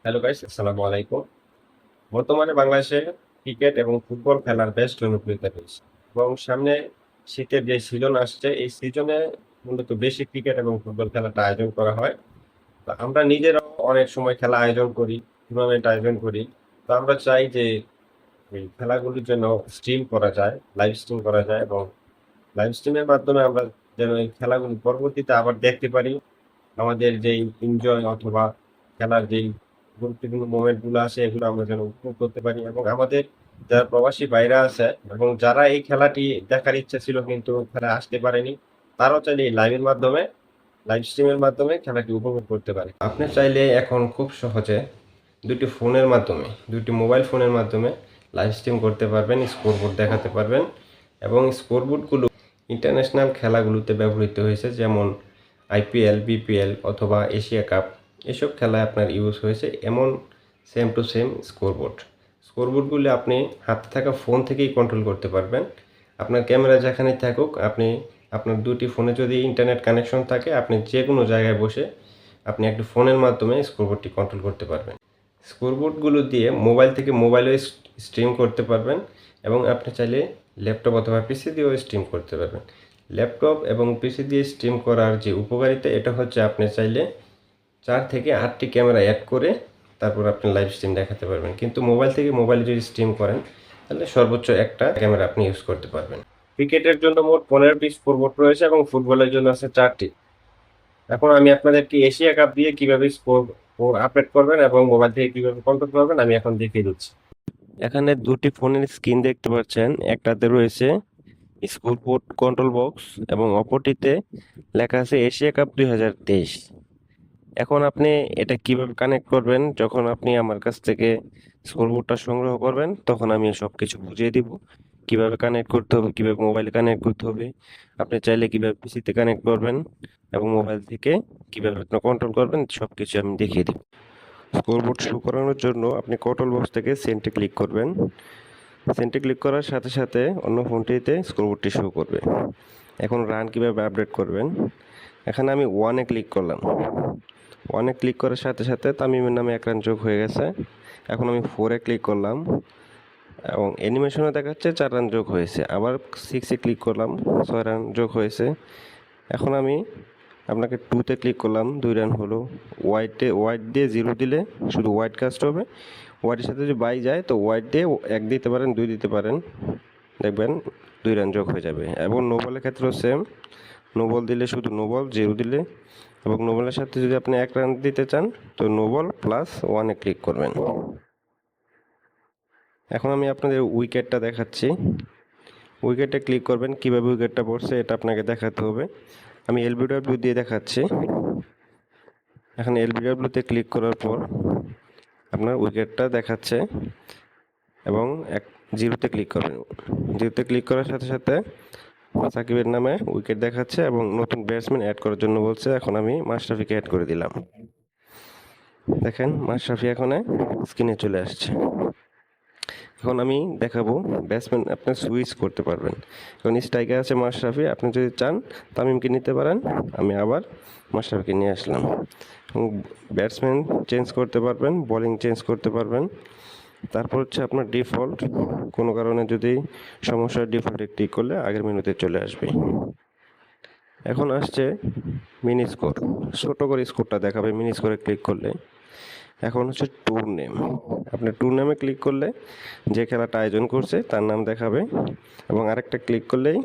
Hello guys, আসসালামু আলাইকুম। বর্তমানে বাংলাদেশে ক্রিকেট এবং ফুটবল খেলার বেশ জনপ্রিয়তা রয়েছে এবং সামনে শীতের যে সিজন আসছে, এই সিজনে মূলত বেশি ক্রিকেট এবং ফুটবল খেলাটা আয়োজন করা হয়। তো আমরা নিজেরাও অনেক সময় খেলা আয়োজন করি, টুর্নামেন্ট আয়োজন করি। তো আমরা চাই যে এই খেলাগুলির জন্য স্ট্রিম করা যায়, লাইভ স্ট্রিম করা যায় এবং লাইভ স্ট্রিমের মাধ্যমে আমরা যেন এই খেলাগুলি পরবর্তীতে আবার দেখতে পারি। আমাদের যেই এনজয় অথবা খেলার যেই গুরুত্বপূর্ণ মোমেন্ট গুলো আছে এগুলো আমরা যেন উপভোগ করতে পারি এবং আমাদের যারা প্রবাসী ভাইরা আছে এবং যারা এই খেলাটি দেখার ইচ্ছা ছিল কিন্তু খেলায় আসতে পারেনি, তারাও চাইলে এই লাইভ স্ট্রিমের মাধ্যমে খেলাটি উপভোগ করতে পারে। আপনি চাইলে এখন খুব সহজে দুটি মোবাইল ফোনের মাধ্যমে লাইভ স্ট্রিম করতে পারবেন, স্কোরবোর্ড দেখাতে পারবেন এবং স্কোরবোর্ডগুলো ইন্টারন্যাশনাল খেলাগুলোতে ব্যবহৃত হয়েছে, যেমন আইপিএল, বিপিএল অথবা এশিয়া কাপ। এসব খেলায় আপনার ইউজ হয়েছে এমন সেম টু সেম স্কোরবোর্ডগুলি আপনি হাতে থাকা ফোন থেকেই কন্ট্রোল করতে পারবেন। আপনার ক্যামেরা যেখানেই থাকুক, আপনি আপনার দুটি ফোনে যদি ইন্টারনেট কানেকশন থাকে, আপনি যে কোনো জায়গায় বসে আপনি একটি ফোনের মাধ্যমে স্কোরবোর্ডটি কন্ট্রোল করতে পারবেন। স্কোরবোর্ডগুলো দিয়ে মোবাইল থেকে মোবাইলেও স্ট্রিম করতে পারবেন এবং আপনি চাইলে ল্যাপটপ অথবা পিসি দিয়েও স্ট্রিম করতে পারবেন। ল্যাপটপ এবং পিসি দিয়ে স্ট্রিম করার যে উপকারিতা, এটা হচ্ছে আপনি চাইলে 4 থেকে 8টি ক্যামেরা অ্যাড করে তারপর আপনি লাইভ স্ট্রিম দেখাতে পারবেন। কিন্তু মোবাইল থেকে মোবাইলে যদি স্ট্রিম করেন, তাহলে সর্বোচ্চ একটা ক্যামেরা আপনি ইউজ করতে পারবেন। ক্রিকেটের জন্য মোট 15টি স্কোরবোর্ড রয়েছে এবং ফুটবলের জন্য আছে 4টি। এখন আমি আপনাদেরকে এশিয়া কাপ দিয়ে কিভাবে স্কোর আপডেট করবেন এবং মোবাইল থেকে কিভাবে কন্ট্রোল করবেন আমি এখন দেখিয়ে দিচ্ছি। এখানে দুটি ফোনের স্ক্রিন দেখতে পাচ্ছেন। একটাতে রয়েছে স্কোরবোর্ড কন্ট্রোল বক্স এবং অপরটিতে লেখা আছে এশিয়া কাপ 2023। এখন আপনি এটা কিভাবে কানেক্ট করবেন, যখন আপনি আমার কাছ থেকে স্কোরবোর্ডটা সংগ্রহ করবেন তখন আমি সব কিছু বুঝিয়ে দিব। কিভাবে কানেক্ট করতে হবে, কিভাবে মোবাইলে কানেক্ট করতে হবে, আপনি চাইলে কিভাবে পিসিতে কানেক্ট করবেন এবং মোবাইল থেকে কিভাবে আপনি কন্ট্রোল করবেন, সব কিছু আমি দেখিয়ে দিব। স্কোরবোর্ড শো করানোর জন্য আপনি কন্ট্রোল বক্স থেকে সেন্টে ক্লিক করবেন। সেন্টে ক্লিক করার সাথে সাথে অন্য ফোনটিতে স্কোরবোর্ডটি শো করবে। এখন রান কিভাবে আপডেট করবেন, এখানে আমি ওয়ানে ক্লিক করলাম। ওয়ানে ক্লিক করার সাথে সাথে তামিমের নামে এক রান যোগ হয়ে গেছে। এখন আমি 4-এ ক্লিক করলাম এবং অ্যানিমেশনে দেখাচ্ছে 4 রান যোগ হয়েছে। আবার 6-এ ক্লিক করলাম, 6 রান যোগ হয়েছে। এখন আমি আপনাকে 2-তে ক্লিক করলাম, 2 রান হলো। ওয়াইড দিয়ে 0 দিলে শুধু ওয়াইড কাস্ট হবে। ওয়াইডের সাথে যদি বাই যায় তো ওয়াইড দিয়ে 1 দিতে পারেন, 2 দিতে পারেন, দেখবেন 2 রান যোগ হয়ে যাবে। এবং নো বলের ক্ষেত্রেও সেম, নো বল দিলে শুধু নো বল, 0 দিলে এবং নো বলের সাথে যদি আপনি 1 রান দিতে চান তো নো বল প্লাস 1-এ ক্লিক করবেন। এখন আমি আপনাদের উইকেটটা দেখাচ্ছি। উইকেটে ক্লিক করবেন, কিভাবে উইকেটটা পড়ছে এটা আপনাকে দেখাতে হবে। আমি এলবিডব্লিউ দিয়ে দেখাচ্ছি। এখন এলবিডব্লিউতে ক্লিক করার পর আপনার উইকেটটা দেখাচ্ছে এবং 0-তে ক্লিক করবেন। 0-তে ক্লিক করার সাথে সাথে সাকিবের নামে উইকেট দেখাচ্ছে এবং নতুন ব্যাটসম্যান অ্যাড করার জন্য বলছে। এখন আমি মাশরাফিকে অ্যাড করে দিলাম। দেখেন মাশরাফি এখন স্ক্রিনে চলে আসছে। এখন আমি দেখাবো ব্যাটসম্যান আপনি সুইচ করতে পারবেন। এখন স্ট্রাইকার আছে মাশরাফি, আপনি যদি চান তামিমকে নিতে পারেন। আমি আবার মাশরাফিকে নিয়ে আসলাম। এবং ব্যাটসম্যান চেঞ্জ করতে পারবেন, বোলিং চেঞ্জ করতে পারবেন। তারপর হচ্ছে আপনার ডিফল্ট, কোনো কারণে যদি সমস্যা ডিফল্টে ক্লিক করলে আগের মেনুতে চলে আসবে। এখন আসছে মিনি স্কোর, ছোটো করে স্কোরটা দেখাবে মিনি স্কোরে ক্লিক করলে। এখন হচ্ছে ট্যুর নেম, আপনি ট্যুর নেমে ক্লিক করলে যে খেলাটা আয়োজন করছে তার নাম দেখাবে এবং আরেকটা ক্লিক করলেই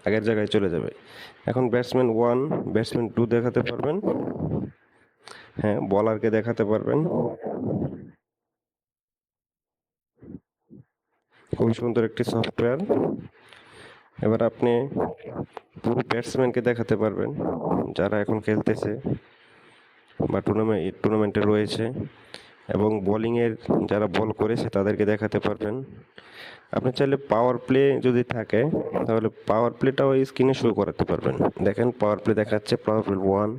আগের জায়গায় চলে যাবে। এখন ব্যাটসম্যান 1, ব্যাটসম্যান 2 দেখাতে পারবেন, হ্যাঁ বলারকে দেখাতে পারবেন। খুব সুন্দর একটি সফটওয়্যার। এবার আপনি পুরো ব্যাটসম্যানকে দেখাতে পারবেন যারা এখন খেলতেছে বা টুর্নামেন্টে রয়েছে এবং বোলিংয়ের যারা বল করেছে তাদেরকে দেখাতে পারবেন। আপনি চাইলে পাওয়ার প্লে যদি থাকে তাহলে পাওয়ার প্লেটাও স্ক্রিনে শো করাতে পারবেন। দেখেন পাওয়ার প্লে দেখাচ্ছে, power play 1,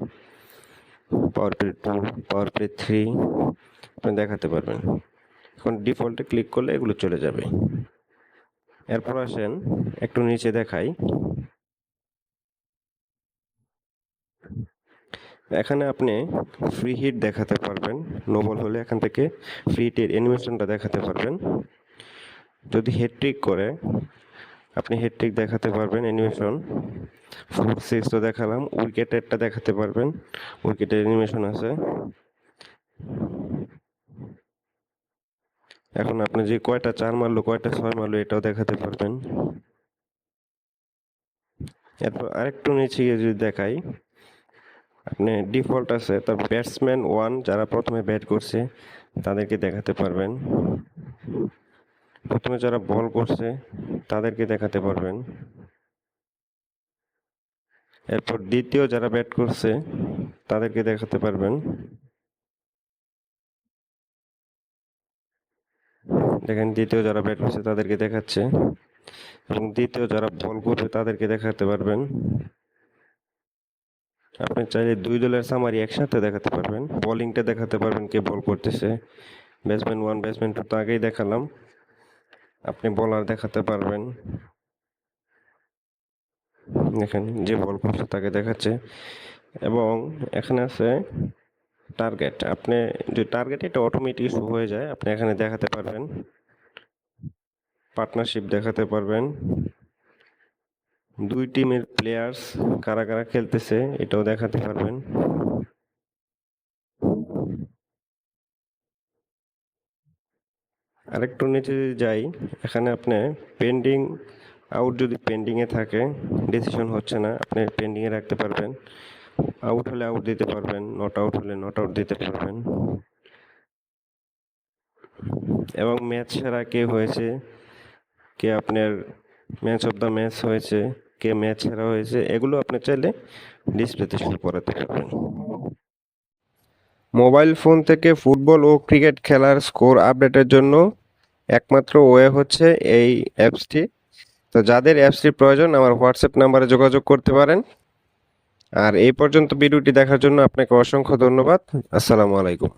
power play 2, power play 3 আপনি দেখাতে পারবেন। এখন ডিফল্টে ক্লিক করলে এগুলো চলে যাবে। এরপর আসেন একটু নিচে দেখাই। এখানে আপনি ফ্রি হিট দেখাতে পারবেন, নো বল হলে এখান থেকে ফ্রি হিটের অ্যানিমেশনটা দেখাতে পারবেন। যদি হেডট্রিক করে আপনি হেডট্রিক দেখাতে পারবেন অ্যানিমেশন। 4-6 তো দেখালাম, উইকেটেরটা দেখাতে পারবেন, উইকেটের অ্যানিমেশন আছে। এখন আপনি যে কয়টা 4 মারলো কয়টা 6 মারলো এটাও দেখাতে পারবেন। এরপর আরেকটু নিচে গিয়ে যদি দেখাই, আপনি ডিফল্ট আছে তার ব্যাটসম্যান 1 যারা প্রথমে ব্যাট করছে তাদেরকে দেখাতে পারবেন, প্রথমে যারা বল করছে তাদেরকে দেখাতে পারবেন, এরপর দ্বিতীয় যারা ব্যাট করছে তাদেরকে দেখাতে পারবেন। দেখেন দ্বিতীয় যারা ব্যাট করছে তাদেরকে দেখাচ্ছে, এবং দ্বিতীয় যারা বল করবে তাদেরকে দেখাতে পারবেন। আপনি চাইলে দুই দলের সামারি একসাথে দেখাতে পারবেন, বোলিংটা দেখাতে পারবেন কে বল করতেছে, ব্যাটসম্যান 1 ব্যাটসম্যান 2 তো আগেই দেখালাম। আপনি বোলার দেখাতে পারবেন, দেখেন যে বল করছে তাকে দেখাচ্ছে। এবং এখানে আছে টার্গেট, আপনি যে টার্গেট এটা অটোমেটিক শো হয়ে যায়, আপনি এখানে দেখাতে পারবেন। পার্টনারশিপ দেখাতে পারবেন, দুই টিমের প্লেয়ার্স কারা কারা খেলতেছে এটাও দেখাতে পারবেন। আরেকটু নিচে যদি যাই, এখানে আপনি পেন্ডিং আউট যদি পেন্ডিংয়ে থাকে, ডিসিশন হচ্ছে না, আপনি পেন্ডিংয়ে রাখতে পারবেন। আউট হলে আউট দিতে পারবেন, নট আউট হলে নট আউট দিতে পারবেন। এবং ম্যাচ সেরা কে হয়েছে, কে আপনার ম্যাচ অফ দ্য ম্যাচ হয়েছে, কে ম্যাচ সেরা হয়েছে, এগুলো আপনি চাইলে ডিসপ্লেতে শো করাতে পারবেন। মোবাইল ফোন থেকে ফুটবল ও ক্রিকেট খেলার স্কোর আপডেটের জন্য একমাত্র ওয়ে হচ্ছে এই অ্যাপসটি। তো যাদের অ্যাপসটির প্রয়োজন আমার হোয়াটসঅ্যাপ নাম্বারে যোগাযোগ করতে পারেন। আর এই পর্যন্ত ভিডিওটি দেখার জন্য আপনাকে অসংখ্য ধন্যবাদ। আসসালামু আলাইকুম।